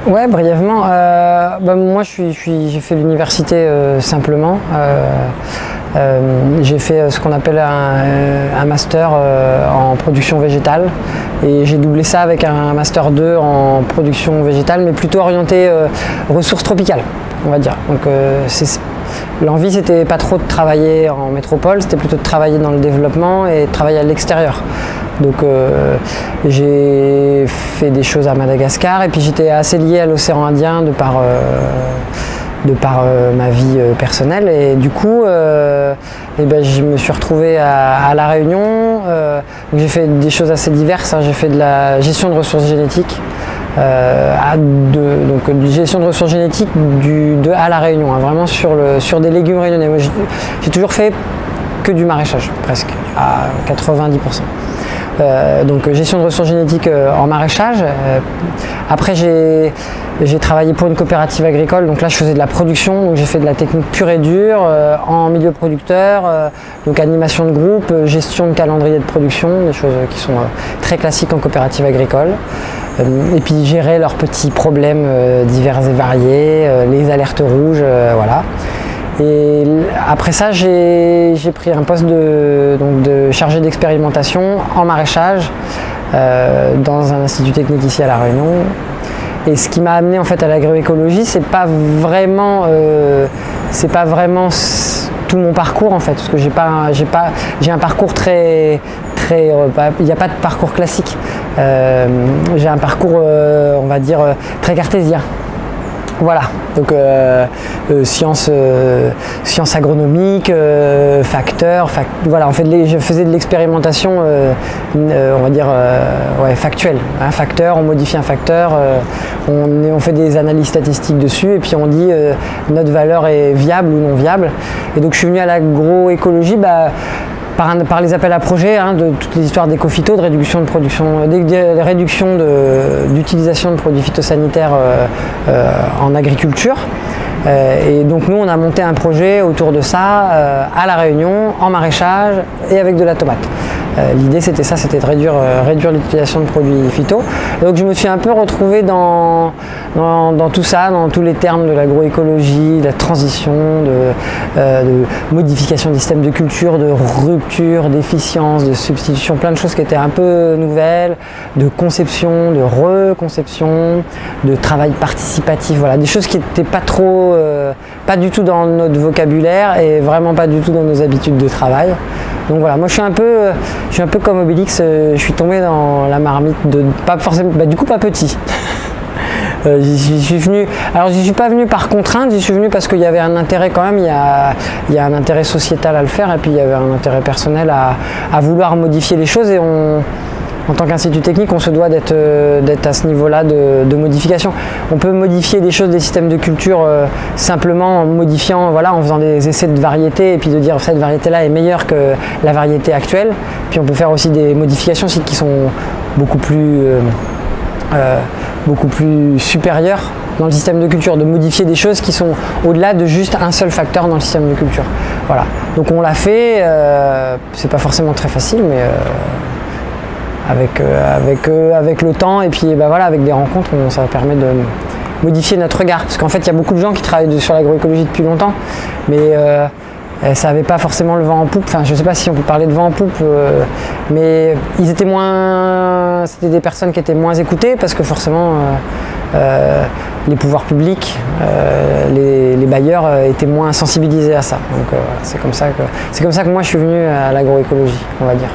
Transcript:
Ouais, brièvement. Moi, j'ai fait l'université simplement. J'ai fait ce qu'on appelle un master en production végétale et j'ai doublé ça avec un master 2 en production végétale, mais plutôt orienté ressources tropicales, on va dire. Donc, l'envie, c'était pas trop de travailler en métropole, c'était plutôt de travailler dans le développement et de travailler à l'extérieur. Donc j'ai fait des choses à Madagascar et puis j'étais assez lié à l'océan Indien de par ma vie personnelle et du coup je me suis retrouvé à La Réunion. J'ai fait des choses assez diverses, hein. J'ai fait de la gestion de ressources génétiques. Donc gestion de ressources génétiques à La Réunion, hein, vraiment sur des légumes réunionnais. Moi, j'ai toujours fait que du maraîchage, presque, à 90%. Donc gestion de ressources génétiques en maraîchage. Après j'ai travaillé pour une coopérative agricole, donc là je faisais de la production, donc j'ai fait de la technique pure et dure en milieu producteur, donc animation de groupe, gestion de calendrier de production, des choses qui sont très classiques en coopérative agricole. Et puis gérer leurs petits problèmes divers et variés, les alertes rouges, voilà. Et après ça, j'ai pris un poste de chargé d'expérimentation en maraîchage dans un institut technique ici à La Réunion. Et ce qui m'a amené en fait à l'agroécologie, c'est pas vraiment tout mon parcours en fait, parce que j'ai un parcours très il n'y a pas de parcours classique. J'ai un parcours, on va dire, très cartésien. Voilà, donc sciences agronomiques, facteurs, voilà, je faisais de l'expérimentation, on va dire, factuelle. Un facteur, on modifie un facteur, on fait des analyses statistiques dessus et puis on dit notre valeur est viable ou non viable. Et donc je suis venu à l'agroécologie par les appels à projets, hein, de toutes les histoires d'éco-phyto, de réduction de production, d'utilisation de produits phytosanitaires en agriculture. Et donc nous on a monté un projet autour de ça à La Réunion, en maraîchage et avec de la tomate. L'idée c'était de réduire l'utilisation de produits phyto. Et donc je me suis un peu retrouvé dans tout ça, dans tous les termes de l'agroécologie, de la transition, de modification des systèmes de culture, de rupture, d'efficience, de substitution, plein de choses qui étaient un peu nouvelles, de conception, de reconception, de travail participatif, voilà, des choses qui n'étaient pas du tout dans notre vocabulaire et vraiment pas du tout dans nos habitudes de travail. Donc voilà, moi je suis un peu comme Obélix, je suis tombé dans la marmite pas forcément, du coup pas petit. J'y suis pas venu par contrainte, j'y suis venu parce qu'il y avait un intérêt quand même, il y a un intérêt sociétal à le faire et puis il y avait un intérêt personnel à vouloir modifier les choses et en tant qu'institut technique, on se doit d'être à ce niveau-là de modification. On peut modifier des choses, des systèmes de culture simplement en modifiant, voilà, en faisant des essais de variété et puis de dire cette variété-là est meilleure que la variété actuelle. Puis on peut faire aussi des modifications qui sont beaucoup plus supérieures dans le système de culture, de modifier des choses qui sont au-delà de juste un seul facteur dans le système de culture. Voilà. Donc on l'a fait, c'est pas forcément très facile, mais avec le temps et puis voilà, avec des rencontres, ça permet de modifier notre regard. Parce qu'en fait, il y a beaucoup de gens qui travaillent sur l'agroécologie depuis longtemps, mais ça n'avait pas forcément le vent en poupe. Enfin, je ne sais pas si on peut parler de vent en poupe, mais c'était des personnes qui étaient moins écoutées parce que forcément, les pouvoirs publics, les bailleurs étaient moins sensibilisés à ça. Donc c'est comme ça que moi je suis venu à l'agroécologie, on va dire.